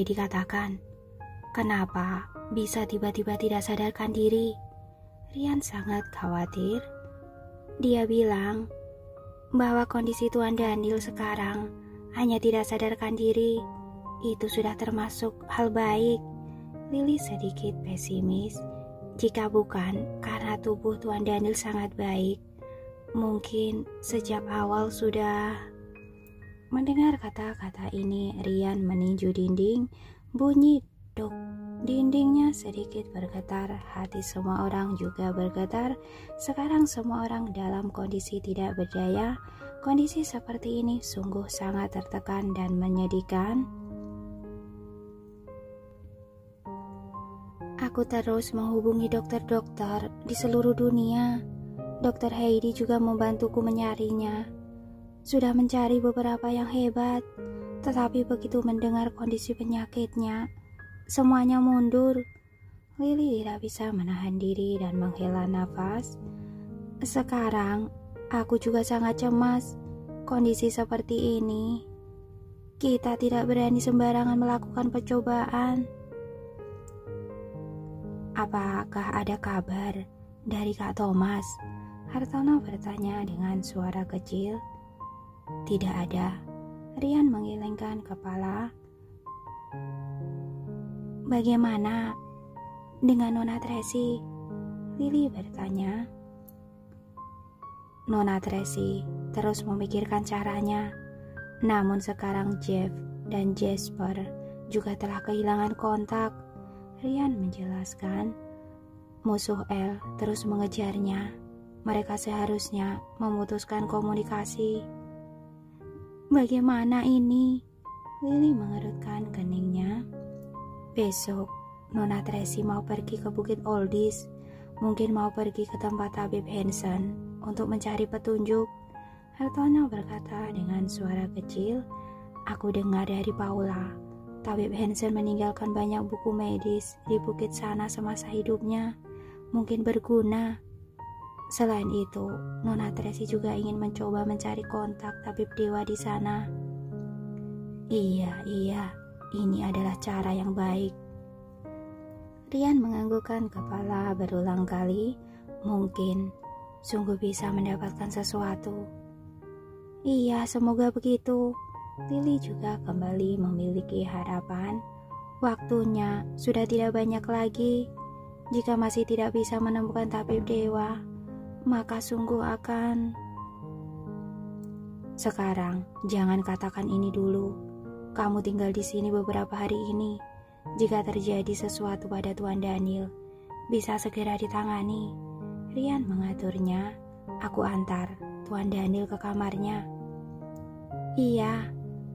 dikatakan. Kenapa bisa tiba-tiba tidak sadarkan diri? Rian sangat khawatir. Dia bilang bahwa kondisi Tuan Daniel sekarang hanya tidak sadarkan diri. Itu sudah termasuk hal baik. Lily sedikit pesimis. Jika bukan karena tubuh Tuan Daniel sangat baik, mungkin sejak awal sudah. Mendengar kata-kata ini, Rian meninju dinding. Bunyi dok. Dindingnya sedikit bergetar. Hati semua orang juga bergetar. Sekarang semua orang dalam kondisi tidak berdaya. Kondisi seperti ini sungguh sangat tertekan dan menyedihkan. Aku terus menghubungi dokter-dokter di seluruh dunia. Dokter Heidi juga membantuku mencarinya. Sudah mencari beberapa yang hebat, tetapi begitu mendengar kondisi penyakitnya, semuanya mundur. Lily tidak bisa menahan diri dan menghela nafas. Sekarang, aku juga sangat cemas. Kondisi seperti ini, kita tidak berani sembarangan melakukan percobaan. Apakah ada kabar dari Kak Thomas? Hartono bertanya dengan suara kecil. Tidak ada. Rian menggelengkan kepala. Bagaimana dengan Nona Tracy? Lily bertanya. Nona Tracy terus memikirkan caranya. Namun sekarang Jeff dan Jasper juga telah kehilangan kontak. Rian menjelaskan. Musuh El terus mengejarnya. Mereka seharusnya memutuskan komunikasi. Bagaimana ini? Lily mengerutkan keningnya. Besok, Nona Tracy mau pergi ke Bukit Oldies. Mungkin mau pergi ke tempat tabib Hansen untuk mencari petunjuk. Hartono berkata dengan suara kecil. Aku dengar dari Paula, tabib Hansen meninggalkan banyak buku medis di bukit sana semasa hidupnya. Mungkin berguna. Selain itu, Nona Tracy juga ingin mencoba mencari kontak tabib dewa di sana. Iya, ini adalah cara yang baik. Rian menganggukkan kepala berulang kali. Mungkin sungguh bisa mendapatkan sesuatu. Iya, semoga begitu. Lily juga kembali memiliki harapan. Waktunya sudah tidak banyak lagi. Jika masih tidak bisa menemukan tabib dewa, maka sungguh akan. Sekarang, jangan katakan ini dulu. Kamu tinggal di sini beberapa hari ini. Jika terjadi sesuatu pada Tuan Daniel, bisa segera ditangani. Rian mengaturnya. Aku antar Tuan Daniel ke kamarnya. Iya.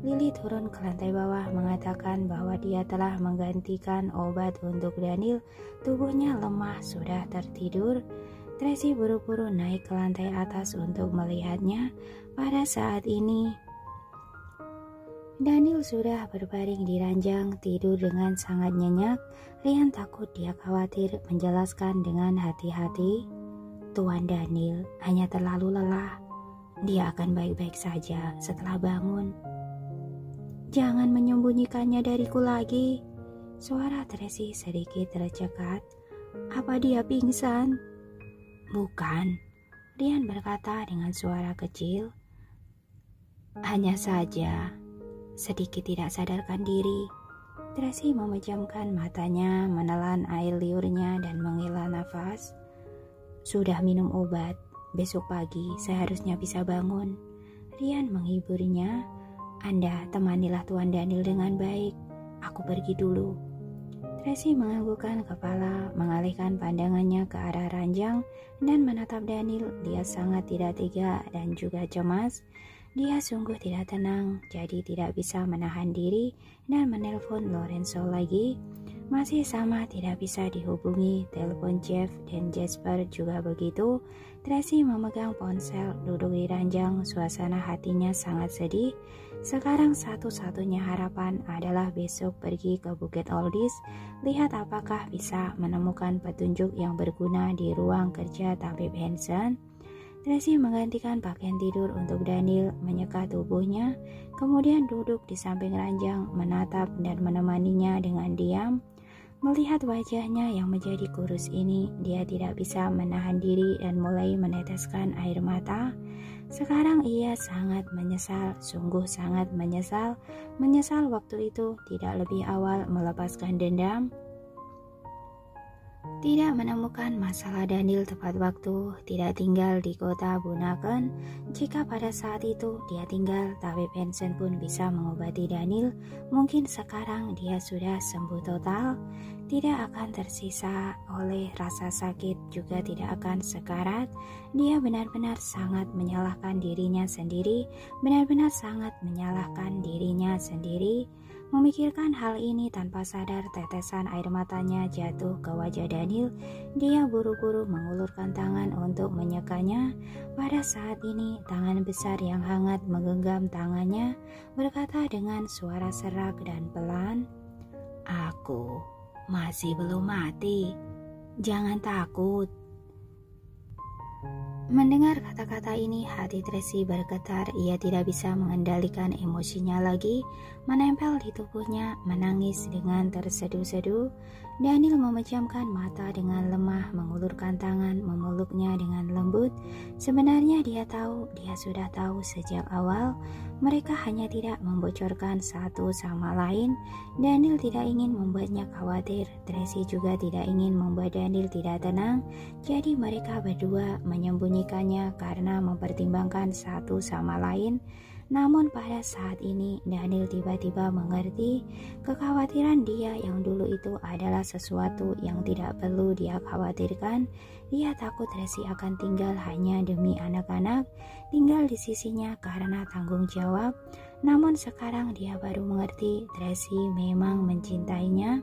Lily turun ke lantai bawah mengatakan bahwa dia telah menggantikan obat untuk Daniel. Tubuhnya lemah, sudah tertidur. Tracy buru-buru naik ke lantai atas untuk melihatnya. Pada saat ini, Daniel sudah berbaring di ranjang, tidur dengan sangat nyenyak. Rian takut dia khawatir menjelaskan dengan hati-hati. Tuan Daniel hanya terlalu lelah. Dia akan baik-baik saja setelah bangun. Jangan menyembunyikannya dariku lagi. Suara Tracy sedikit tercekat. Apa dia pingsan? Bukan, Rian berkata dengan suara kecil. Hanya saja sedikit tidak sadarkan diri. Tracy memejamkan matanya, menelan air liurnya dan menghela nafas. Sudah minum obat, besok pagi seharusnya bisa bangun. Rian menghiburnya. Anda temanilah Tuan Daniel dengan baik. Aku pergi dulu. Tracy menganggukkan kepala, mengalihkan pandangannya ke arah ranjang dan menatap Daniel. Dia sangat tidak tega dan juga cemas. Dia sungguh tidak tenang, jadi tidak bisa menahan diri dan menelpon Lorenzo lagi. Masih sama tidak bisa dihubungi. Telepon Jeff dan Jasper juga begitu. Tracy memegang ponsel, duduk di ranjang. Suasana hatinya sangat sedih. Sekarang satu-satunya harapan adalah besok pergi ke Bukit Oldies, lihat apakah bisa menemukan petunjuk yang berguna di ruang kerja tabib Hansen. Tracy menggantikan pakaian tidur untuk Daniel, menyeka tubuhnya, kemudian duduk di samping ranjang, menatap dan menemaninya dengan diam. Melihat wajahnya yang menjadi kurus ini, dia tidak bisa menahan diri dan mulai meneteskan air mata. Sekarang ia sangat menyesal, sungguh sangat menyesal. Menyesal waktu itu tidak lebih awal melepaskan dendam. Tidak menemukan masalah Daniel tepat waktu, tidak tinggal di kota Bunaken. Jika pada saat itu dia tinggal, tapi pensiun pun bisa mengobati Daniel, mungkin sekarang dia sudah sembuh total. Tidak akan tersisa oleh rasa sakit, juga tidak akan sekarat. Dia benar-benar sangat menyalahkan dirinya sendiri, benar-benar sangat menyalahkan dirinya sendiri. Memikirkan hal ini tanpa sadar, tetesan air matanya jatuh ke wajah Daniel. Dia buru-buru mengulurkan tangan untuk menyekanya. Pada saat ini, tangan besar yang hangat menggenggam tangannya, berkata dengan suara serak dan pelan, "Aku masih belum mati. Jangan takut." Mendengar kata-kata ini, hati Tracy bergetar. Ia tidak bisa mengendalikan emosinya lagi, menempel di tubuhnya, menangis dengan terseduh-seduh. Daniel memejamkan mata dengan lemah, mengulurkan tangan, memeluknya dengan lembut. Sebenarnya dia sudah tahu sejak awal. Mereka hanya tidak membocorkan satu sama lain. Daniel tidak ingin membuatnya khawatir. Tracy juga tidak ingin membuat Daniel tidak tenang. Jadi mereka berdua menyembunyikannya karena mempertimbangkan satu sama lain. Namun pada saat ini Daniel tiba-tiba mengerti kekhawatiran dia yang dulu itu adalah sesuatu yang tidak perlu dia khawatirkan. Dia takut Tracy akan tinggal hanya demi anak-anak, tinggal di sisinya karena tanggung jawab. Namun sekarang dia baru mengerti Tracy memang mencintainya.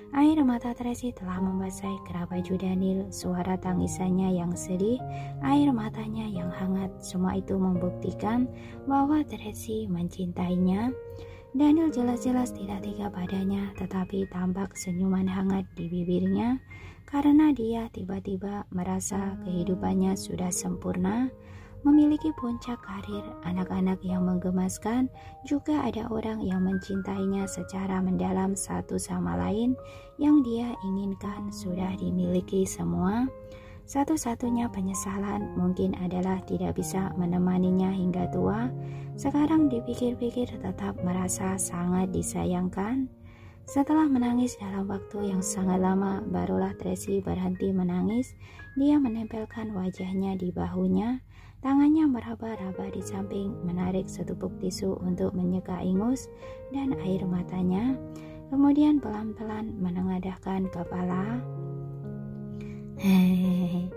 Air mata Tracy telah membasahi kerap baju Daniel, suara tangisannya yang sedih, air matanya yang hangat, semua itu membuktikan bahwa Tracy mencintainya. Daniel jelas-jelas tidak tega padanya, tetapi tampak senyuman hangat di bibirnya karena dia tiba-tiba merasa kehidupannya sudah sempurna. Memiliki puncak karir, anak-anak yang menggemaskan, juga ada orang yang mencintainya secara mendalam satu sama lain. Yang dia inginkan sudah dimiliki semua. Satu-satunya penyesalan mungkin adalah tidak bisa menemaninya hingga tua. Sekarang dipikir-pikir tetap merasa sangat disayangkan. Setelah menangis dalam waktu yang sangat lama, barulah Tracy berhenti menangis. Dia menempelkan wajahnya di bahunya. Tangannya meraba-raba di samping, menarik setupuk tisu untuk menyeka ingus dan air matanya. Kemudian pelan-pelan menengadahkan kepala. Hehehe.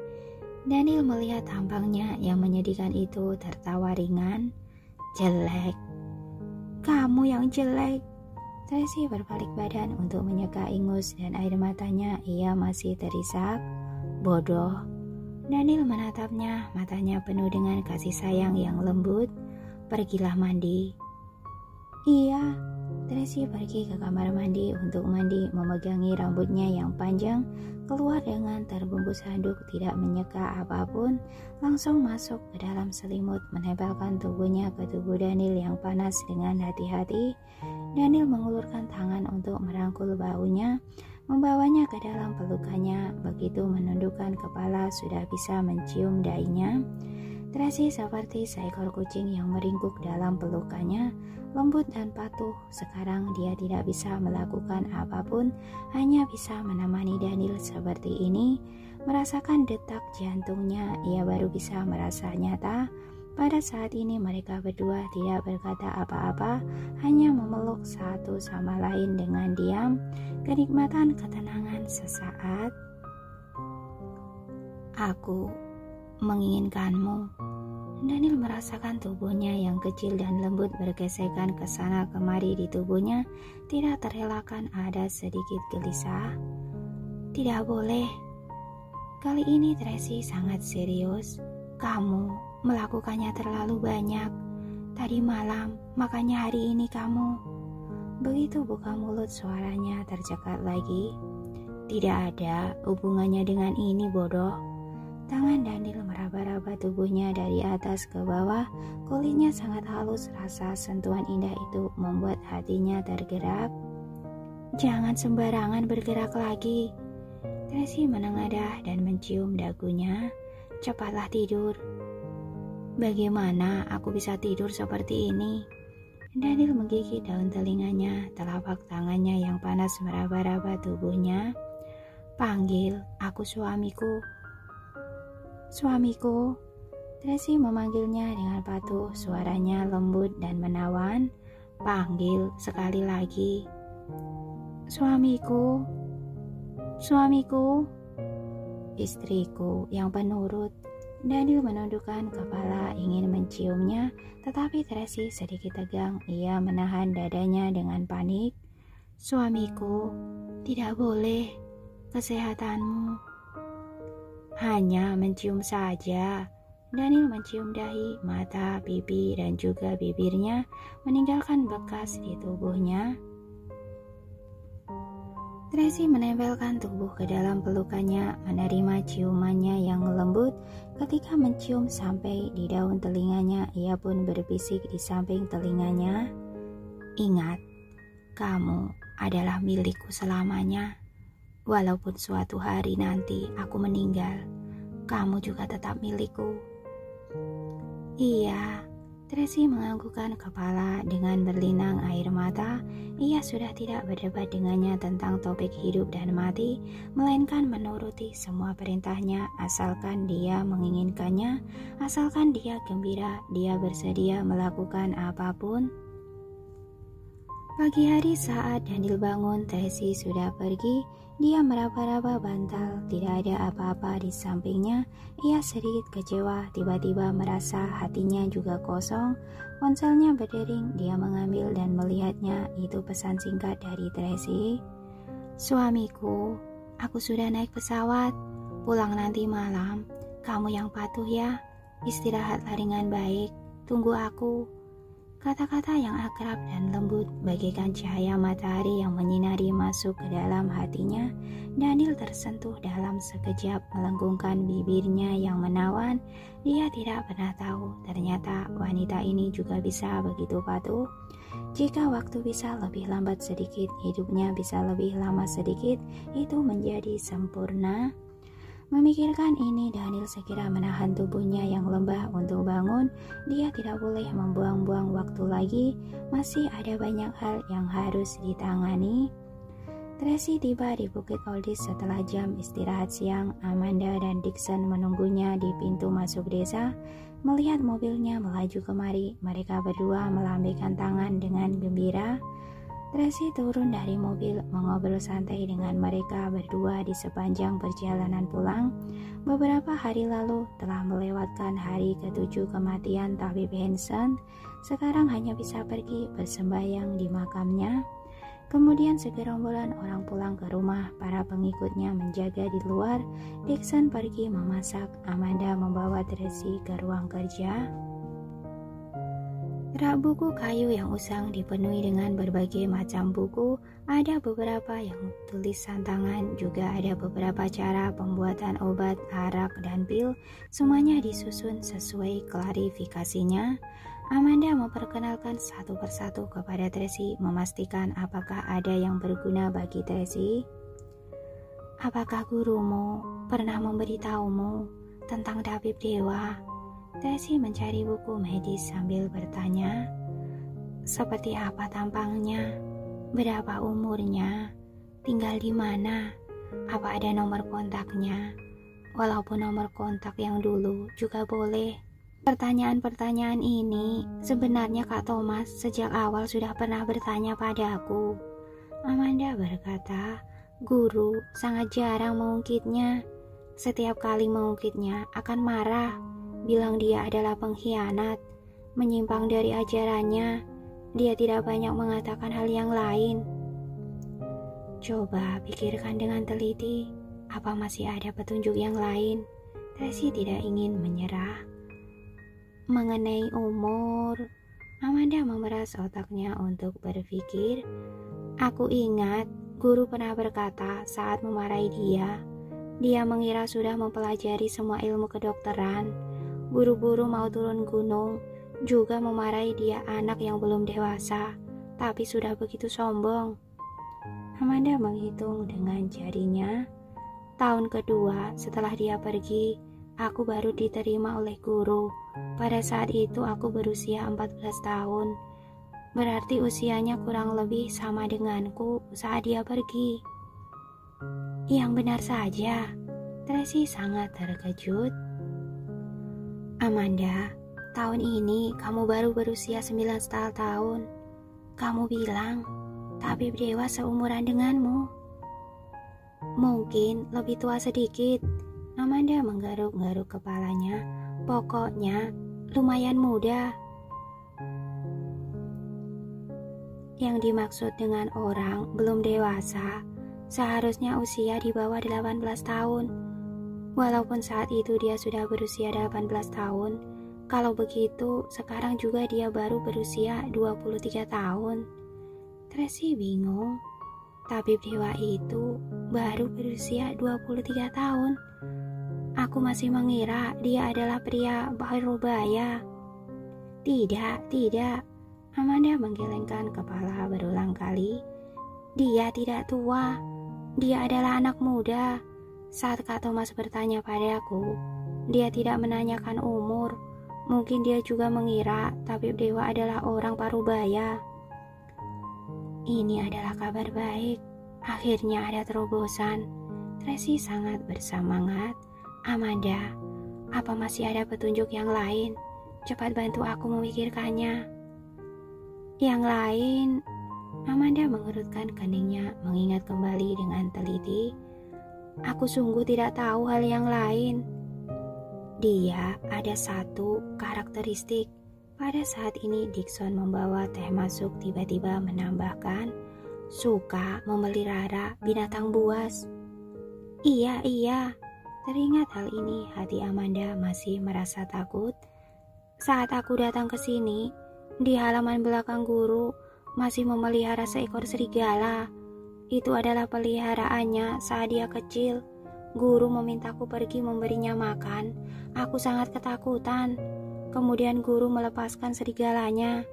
Daniel melihat tampangnya yang menyedihkan itu, tertawa ringan. "Jelek. Kamu yang jelek." Tracy berbalik badan untuk menyeka ingus dan air matanya. Ia masih terisak. "Bodoh." Daniel menatapnya, matanya penuh dengan kasih sayang yang lembut. "Pergilah mandi." "Iya." Tracy pergi ke kamar mandi untuk mandi, memegangi rambutnya yang panjang, keluar dengan terbungkus handuk, tidak menyeka apapun, langsung masuk ke dalam selimut, menempelkan tubuhnya ke tubuh Daniel yang panas dengan hati-hati. Daniel mengulurkan tangan untuk merangkul bahunya, membawanya ke dalam pelukannya. Begitu menundukkan kepala, sudah bisa mencium dahinya. Tracy seperti seekor kucing yang meringkuk dalam pelukannya, lembut dan patuh. Sekarang dia tidak bisa melakukan apapun, hanya bisa menemani Daniel seperti ini. Merasakan detak jantungnya, ia baru bisa merasa nyata. Pada saat ini mereka berdua tidak berkata apa-apa, hanya memeluk satu sama lain dengan diam. Kenikmatan ketenangan sesaat. "Aku menginginkanmu." Daniel merasakan tubuhnya yang kecil dan lembut bergesekan ke sana kemari di tubuhnya. Tidak terelakkan ada sedikit gelisah. "Tidak boleh." Kali ini Tracy sangat serius. "Kamu melakukannya terlalu banyak. Tadi malam, makanya hari ini kamu." Begitu buka mulut, suaranya tercekat lagi. "Tidak ada hubungannya dengan ini, bodoh." Tangan Daniel meraba-raba tubuhnya dari atas ke bawah. Kulitnya sangat halus. Rasa sentuhan indah itu membuat hatinya tergerak. "Jangan sembarangan bergerak lagi." Tracy menengadah dan mencium dagunya. "Cepatlah tidur." "Bagaimana aku bisa tidur seperti ini?" Daniel menggigit daun telinganya. Telapak tangannya yang panas meraba-raba tubuhnya. "Panggil aku suamiku." "Suamiku." Tracy memanggilnya dengan patuh. Suaranya lembut dan menawan. "Panggil sekali lagi." "Suamiku, suamiku." "Istriku yang penurut." Daniel menundukkan kepala ingin menciumnya, tetapi Tracy sedikit tegang. Ia menahan dadanya dengan panik. "Suamiku, tidak boleh. Kesehatanmu." "Hanya mencium saja." Daniel mencium dahi, mata, pipi, dan juga bibirnya, meninggalkan bekas di tubuhnya. Tracy menempelkan tubuh ke dalam pelukannya, menerima ciumannya yang lembut. Ketika mencium sampai di daun telinganya, ia pun berbisik di samping telinganya, "Ingat, kamu adalah milikku selamanya. Walaupun suatu hari nanti aku meninggal, kamu juga tetap milikku." "Iya." Tracy menganggukkan kepala dengan berlinang air mata. Ia sudah tidak berdebat dengannya tentang topik hidup dan mati, melainkan menuruti semua perintahnya asalkan dia menginginkannya, asalkan dia gembira, dia bersedia melakukan apapun. Pagi hari saat Daniel bangun, Tracy sudah pergi. Dia meraba-raba bantal, tidak ada apa-apa di sampingnya. Ia sedikit kecewa, tiba-tiba merasa hatinya juga kosong. Ponselnya berdering, dia mengambil dan melihatnya. Itu pesan singkat dari Tracy. "Suamiku, aku sudah naik pesawat. Pulang nanti malam. Kamu yang patuh ya. Istirahatlah dengan baik. Tunggu aku." Kata-kata yang akrab dan lembut bagaikan cahaya matahari yang menyinari masuk ke dalam hatinya. Daniel tersentuh dalam sekejap, melengkungkan bibirnya yang menawan. Dia tidak pernah tahu ternyata wanita ini juga bisa begitu patuh. Jika waktu bisa lebih lambat sedikit, hidupnya bisa lebih lama sedikit, itu menjadi sempurna. Memikirkan ini, Daniel segera menahan tubuhnya yang lembah untuk bangun. Dia tidak boleh membuang-buang waktu lagi. Masih ada banyak hal yang harus ditangani. Tracy tiba di Bukit Oldies setelah jam istirahat siang. Amanda dan Dixon menunggunya di pintu masuk desa. Melihat mobilnya melaju kemari, mereka berdua melambaikan tangan dengan gembira. Tracy turun dari mobil, mengobrol santai dengan mereka berdua di sepanjang perjalanan pulang. Beberapa hari lalu telah melewatkan hari ke-7 kematian Tabib Hanson. Sekarang hanya bisa pergi bersembahyang di makamnya. Kemudian segerombolan orang pulang ke rumah, para pengikutnya menjaga di luar. Dixon pergi memasak, Amanda membawa Tracy ke ruang kerja. Rak buku kayu yang usang dipenuhi dengan berbagai macam buku. Ada beberapa yang tulisan tangan, juga ada beberapa cara pembuatan obat, arak, dan pil. Semuanya disusun sesuai klarifikasinya. Amanda memperkenalkan satu persatu kepada Tracy, memastikan apakah ada yang berguna bagi Tracy. "Apakah gurumu pernah memberitahumu tentang tabib dewa?" Tracy mencari buku medis sambil bertanya. "Seperti apa tampangnya? Berapa umurnya? Tinggal di mana? Apa ada nomor kontaknya? Walaupun nomor kontak yang dulu juga boleh." Pertanyaan-pertanyaan ini sebenarnya Kak Thomas sejak awal sudah pernah bertanya padaku. Amanda berkata, "Guru sangat jarang mengungkitnya. Setiap kali mengungkitnya akan marah. Bilang dia adalah pengkhianat, menyimpang dari ajarannya. Dia tidak banyak mengatakan hal yang lain." "Coba pikirkan dengan teliti, apa masih ada petunjuk yang lain?" Tracy tidak ingin menyerah. Mengenai umur, Amanda memeras otaknya untuk berpikir. "Aku ingat guru pernah berkata saat memarahi dia, Dia mengira sudah mempelajari semua ilmu kedokteran. Buru-buru mau turun gunung, juga memarahi dia anak yang belum dewasa, tapi sudah begitu sombong. Amanda menghitung dengan jarinya. Tahun kedua setelah dia pergi, aku baru diterima oleh guru. Pada saat itu aku berusia 14 tahun. Berarti usianya kurang lebih sama denganku saat dia pergi. Yang benar saja, Tracy sangat terkejut. Amanda, tahun ini kamu baru berusia 9 tahun. Kamu bilang, tabib dewa seumuran denganmu. Mungkin lebih tua sedikit. Amanda menggaruk-garuk kepalanya. Pokoknya, lumayan muda. Yang dimaksud dengan orang belum dewasa, seharusnya usia di bawah 18 tahun. Walaupun saat itu dia sudah berusia 18 tahun, kalau begitu sekarang juga dia baru berusia 23 tahun. Tracy bingung. Tabib dewa itu baru berusia 23 tahun. Aku masih mengira dia adalah pria parubaya. Tidak. Amanda menggelengkan kepala berulang kali. Dia tidak tua. Dia adalah anak muda. Saat Kak Thomas bertanya padaku, dia tidak menanyakan umur. Mungkin dia juga mengira tabib dewa adalah orang parubaya. Ini adalah kabar baik. Akhirnya ada terobosan. Tracy sangat bersemangat. Amanda, apa masih ada petunjuk yang lain? Cepat bantu aku memikirkannya. Yang lain, Amanda mengerutkan keningnya mengingat kembali dengan teliti. Aku sungguh tidak tahu hal yang lain. Dia ada satu karakteristik. Pada saat ini Dixon membawa teh masuk tiba-tiba menambahkan, suka memelihara binatang buas. Iya. Teringat hal ini, hati Amanda masih merasa takut. Saat aku datang ke sini, di halaman belakang guru masih memelihara seekor serigala. Itu adalah peliharaannya saat dia kecil. Guru memintaku pergi memberinya makan. Aku sangat ketakutan. Kemudian guru melepaskan serigalanya.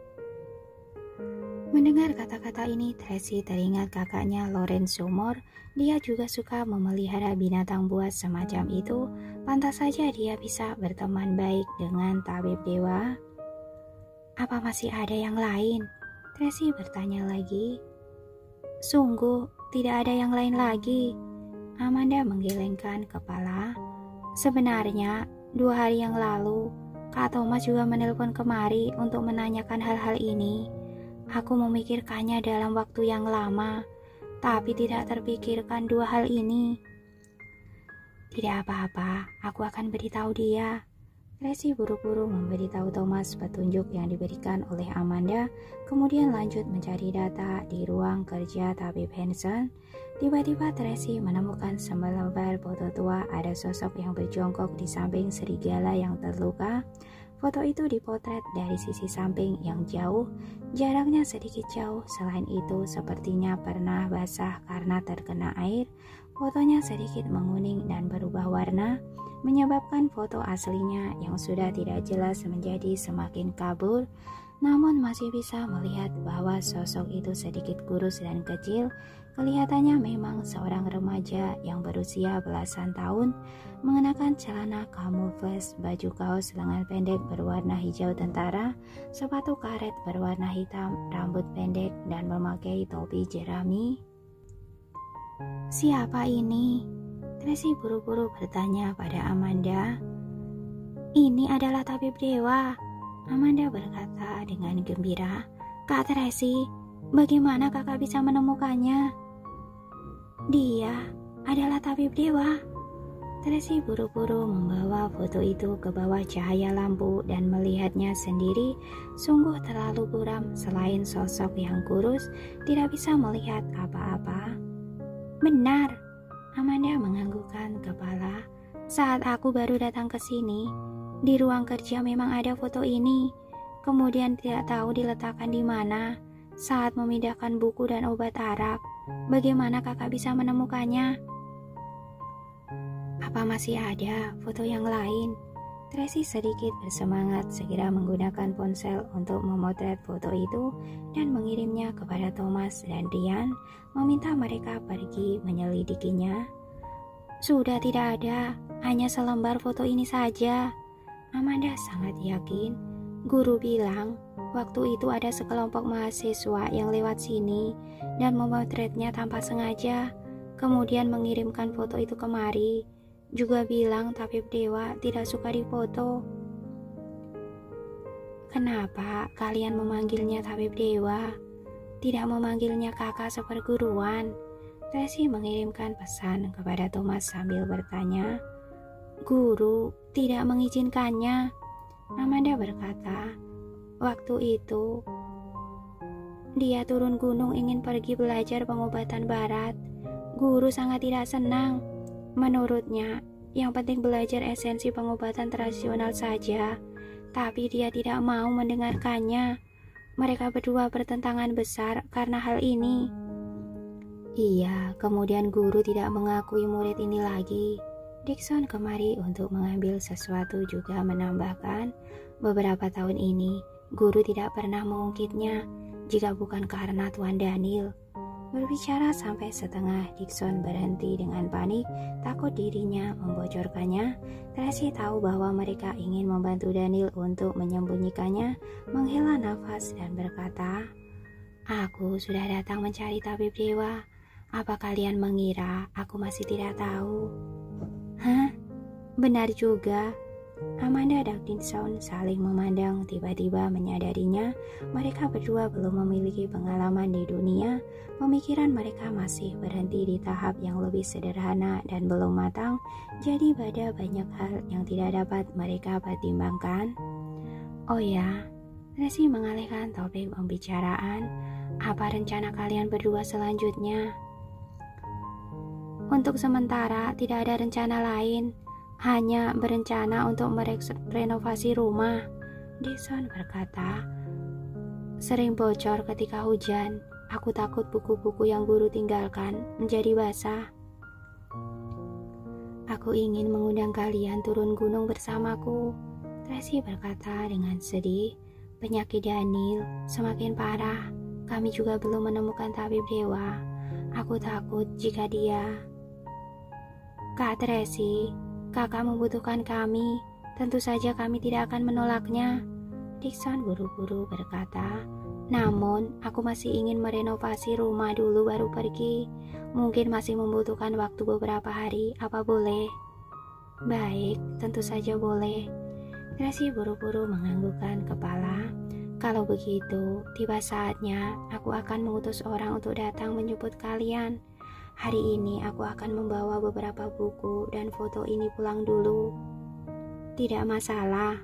Mendengar kata-kata ini, Tracy teringat kakaknya Lorenzo Moore. Dia juga suka memelihara binatang buas semacam itu. Pantas saja dia bisa berteman baik dengan tabib dewa. Apa masih ada yang lain? Tracy bertanya lagi. Sungguh, tidak ada yang lain lagi. Amanda menggelengkan kepala. Sebenarnya, 2 hari yang lalu, Kak Thomas juga menelpon kemari untuk menanyakan hal-hal ini. Aku memikirkannya dalam waktu yang lama, tapi tidak terpikirkan 2 hal ini. Tidak apa-apa, aku akan beritahu dia. Tracy buru-buru memberitahu Thomas petunjuk yang diberikan oleh Amanda, kemudian lanjut mencari data di ruang kerja tabib Hanson. Tiba-tiba Tracy menemukan selembar foto tua, ada sosok yang berjongkok di samping serigala yang terluka. Foto itu dipotret dari sisi samping yang jauh, jaraknya sedikit jauh. Selain itu, sepertinya pernah basah karena terkena air. Fotonya sedikit menguning dan berubah warna, menyebabkan foto aslinya yang sudah tidak jelas menjadi semakin kabur. Namun masih bisa melihat bahwa sosok itu sedikit kurus dan kecil. Kelihatannya memang seorang remaja yang berusia belasan tahun, mengenakan celana kamuflase, baju kaos lengan pendek berwarna hijau tentara, sepatu karet berwarna hitam, rambut pendek, dan memakai topi jerami. Siapa ini? Tracy buru-buru bertanya pada Amanda. Ini adalah tabib dewa. Amanda berkata dengan gembira. Kak Tracy, bagaimana kakak bisa menemukannya? Dia adalah tabib dewa. Tracy buru-buru membawa foto itu ke bawah cahaya lampu dan melihatnya sendiri. Sungguh terlalu buram, selain sosok yang kurus, tidak bisa melihat apa-apa. Benar, Amanda menganggukkan kepala. Saat aku baru datang ke sini, di ruang kerja memang ada foto ini. Kemudian tidak tahu diletakkan di mana. Saat memindahkan buku dan obat Arab, bagaimana kakak bisa menemukannya? Apa masih ada foto yang lain? Tracy sedikit bersemangat segera menggunakan ponsel untuk memotret foto itu dan mengirimnya kepada Thomas dan Ryan, meminta mereka pergi menyelidikinya. Sudah tidak ada, hanya selembar foto ini saja. Amanda sangat yakin. Guru bilang, waktu itu ada sekelompok mahasiswa yang lewat sini dan memotretnya tanpa sengaja, kemudian mengirimkan foto itu kemari. Juga bilang tabib dewa tidak suka difoto. Kenapa kalian memanggilnya tabib dewa? Tidak memanggilnya kakak seperguruan? Tracy mengirimkan pesan kepada Thomas sambil bertanya. Guru tidak mengizinkannya, Amanda berkata. Waktu itu dia turun gunung ingin pergi belajar pengobatan barat. Guru sangat tidak senang. Menurutnya, yang penting belajar esensi pengobatan tradisional saja, tapi dia tidak mau mendengarkannya. Mereka berdua bertentangan besar karena hal ini. Iya, kemudian guru tidak mengakui murid ini lagi. Dixon kemari untuk mengambil sesuatu juga menambahkan, beberapa tahun ini, guru tidak pernah mengungkitnya, jika bukan karena Tuan Daniel. Berbicara sampai setengah, Dixon berhenti dengan panik, takut dirinya membocorkannya. Tracy tahu bahwa mereka ingin membantu Daniel untuk menyembunyikannya, menghela nafas dan berkata, Aku sudah datang mencari tabib dewa. Apa kalian mengira aku masih tidak tahu? Hah? Benar juga. Amanda dan Dixon saling memandang, tiba-tiba menyadarinya mereka berdua belum memiliki pengalaman di dunia. Pemikiran mereka masih berhenti di tahap yang lebih sederhana dan belum matang, jadi ada banyak hal yang tidak dapat mereka pertimbangkan. Oh ya, Tracy mengalihkan topik pembicaraan. Apa rencana kalian berdua selanjutnya? Untuk sementara tidak ada rencana lain. Hanya berencana untuk merenovasi rumah, Dixon berkata. Sering bocor ketika hujan. Aku takut buku-buku yang guru tinggalkan menjadi basah. Aku ingin mengundang kalian turun gunung bersamaku, Tracy berkata dengan sedih. Penyakit Daniel semakin parah. Kami juga belum menemukan tabib dewa. Aku takut jika dia... Kak Tracy, Kakak membutuhkan kami, tentu saja kami tidak akan menolaknya, Dixon buru-buru berkata. Namun, aku masih ingin merenovasi rumah dulu baru pergi. Mungkin masih membutuhkan waktu beberapa hari, apa boleh? Baik, tentu saja boleh. Tracy buru-buru menganggukkan kepala. Kalau begitu, tiba saatnya aku akan mengutus orang untuk datang menjemput kalian. Hari ini aku akan membawa beberapa buku dan foto ini pulang dulu. Tidak masalah,